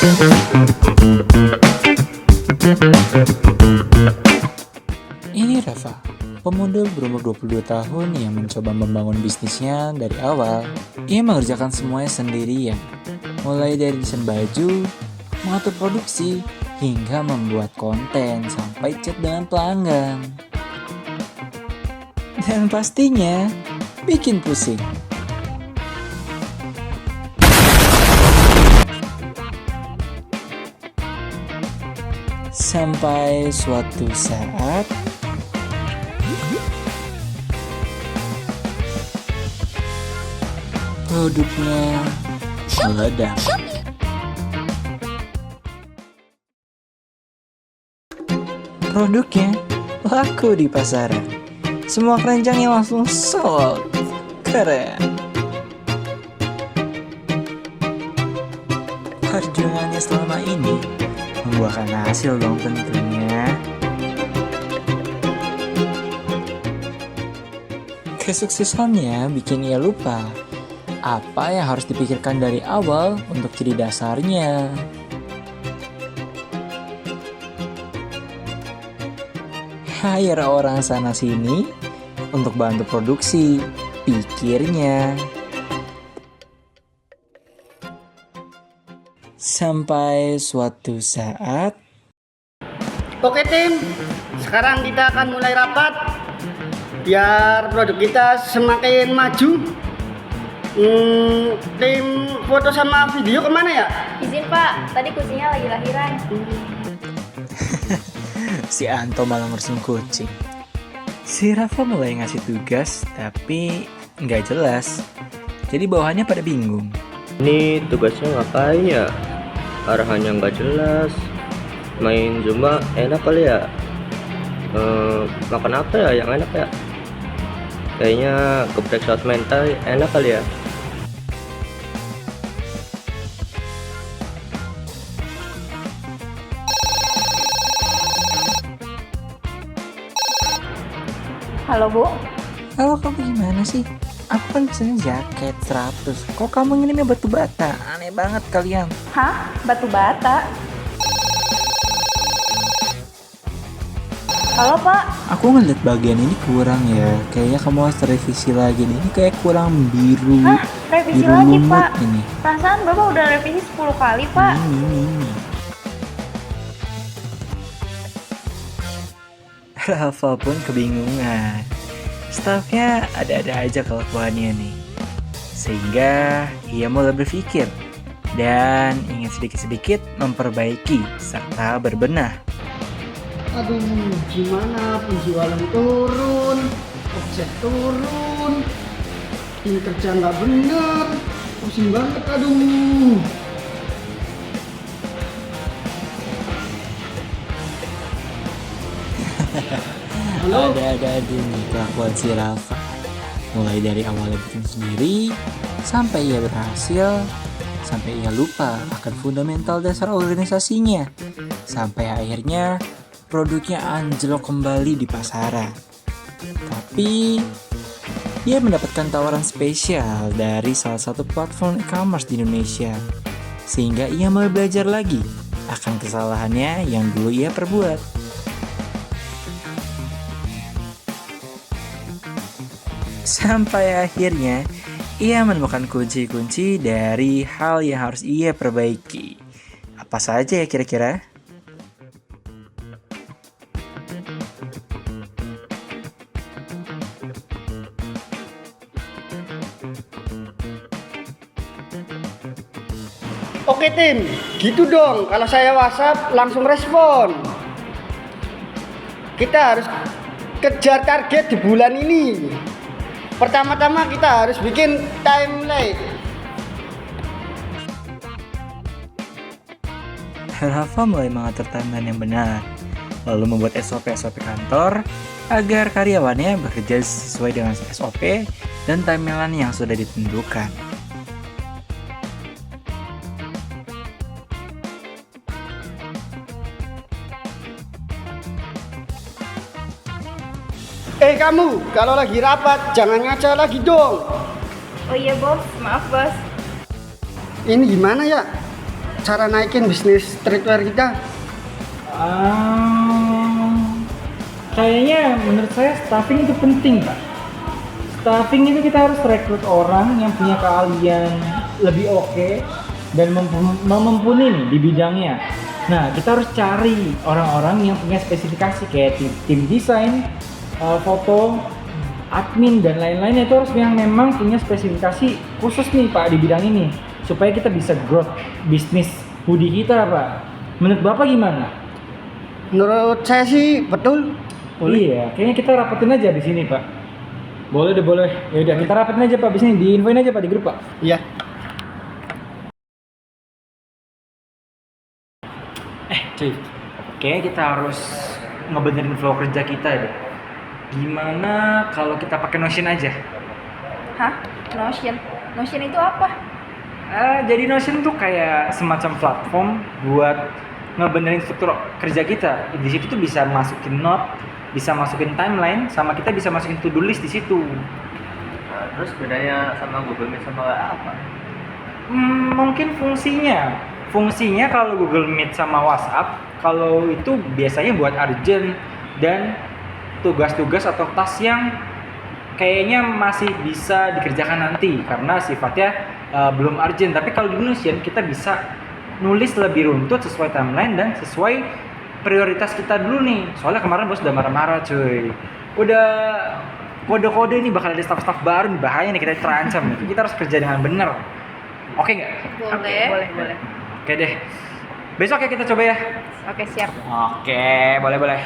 Ini Rafa, pemuda berumur 22 tahun yang mencoba membangun bisnisnya dari awal. Ia mengerjakan semuanya sendirian, mulai dari desain baju, mengatur produksi, hingga membuat konten sampai chat dengan pelanggan. Dan pastinya bikin pusing. Sampai suatu saat produknya meledak. Produknya laku di pasaran. Semua keranjangnya langsung sold. Keren. Perjuangannya selama ini membuahkan hasil dong tentunya. Kesuksesannya bikin ia lupa apa yang harus dipikirkan dari awal untuk jadi dasarnya. Hire orang sana sini untuk bantu produksi, pikirnya. Sampai suatu saat Oke tim, sekarang kita akan mulai rapat biar produk kita semakin maju. Tim foto sama video kemana ya? Izin Pak, tadi kucingnya lagi lahiran. si Anto malah ngurusin kucing. Si Rafa mulai ngasih tugas tapi nggak jelas. Jadi bawahannya pada bingung. Ini tugasnya ngapain ya? Arahannya nggak jelas. Main Zumba enak kali ya? Makan apa ya yang enak ya? Kayaknya geprek saus mentai enak kali ya? Halo Bu, Halo, kamu gimana sih? Aku kan biasanya jaket 100. Kok kamu ngirimnya batu bata? Aneh banget kalian. hah? Batu bata? Halo Pak, Aku ngeliat bagian ini kurang ya. Kayaknya kamu harus revisi lagi nih. Ini kayak kurang biru. hah? Revisi Biru lagi lumut Pak. ini. Perasaan Bapak udah revisi 10 kali Pak. Ini. Rafa pun kebingungan. Staffnya ada-ada aja kelakuannya nih. Sehingga ia mulai berpikir dan ingin sedikit-sedikit memperbaiki serta berbenah. Aduh, gimana penjualan turun, objek turun, ini kerja nggak bener, pusing banget, aduh. Halo? Ada-ada aja nih kelakuan si Rafa. Mulai dari awalnya bikin sendiri, sampai ia berhasil, sampai ia lupa akan fundamental dasar organisasinya, sampai akhirnya produknya anjlok kembali di pasaran. Tapi ia mendapatkan tawaran spesial dari salah satu platform e-commerce di Indonesia, sehingga ia mulai belajar lagi akan kesalahannya yang dulu ia perbuat. Sampai akhirnya ia menemukan kunci-kunci dari hal yang harus ia perbaiki. Apa saja ya kira-kira? Oke tim, gitu dong. Kalau saya WhatsApp langsung respon. Kita harus kejar target di bulan ini. Pertama-tama kita harus bikin timeline. Rafa mulai mengatur timeline yang benar, lalu membuat SOP-SOP kantor agar karyawannya bekerja sesuai dengan SOP dan timeline yang sudah ditentukan. Kamu, kalau lagi rapat jangan ngaca lagi dong. Oh iya Bos, maaf Bos. Ini gimana ya? cara naikin bisnis streetwear kita? Kayaknya menurut saya staffing itu penting, Pak. Staffing itu kita harus rekrut orang yang punya keahlian lebih oke dan mumpuni nih di bidangnya. Nah, kita harus cari orang-orang yang punya spesifikasi kayak tim desain, foto, admin dan lain-lain. Itu harus yang memang punya spesifikasi khusus nih Pak di bidang ini supaya kita bisa growth bisnis hoodie kita, Pak. Menurut Bapak gimana? Menurut saya sih betul. Iya, kayaknya kita rapetin aja di sini, Pak. Boleh deh, boleh. Ya udah, kita rapetin aja Pak, di sini diinfoin aja Pak di grup, Pak. Iya. Cuy, kayaknya kita harus ngebenerin flow kerja kita deh. Gimana kalau kita pakai Notion aja? Hah? Notion? Notion itu apa? Jadi Notion tuh kayak semacam platform buat ngebenerin struktur kerja kita. Di situ tuh bisa masukin note, bisa masukin timeline, sama kita bisa masukin to-do list di situ. Nah, terus bedanya sama Google Meet sama apa? Mungkin fungsinya kalau Google Meet sama WhatsApp, kalau itu biasanya buat urgent dan tugas-tugas atau task yang kayaknya masih bisa dikerjakan nanti karena sifatnya belum urgent. Tapi kalau di Notion kita bisa nulis lebih runtut sesuai timeline dan sesuai prioritas kita dulu nih. Soalnya kemarin bos udah marah-marah cuy. Udah kode-kode ini bakal ada staff-staff baru nih, bahaya nih, kita terancam nih. Kita harus kerja dengan benar. Oke nggak? Boleh. Oke deh. Besok ya kita coba ya. Oke, siap. Oke, boleh.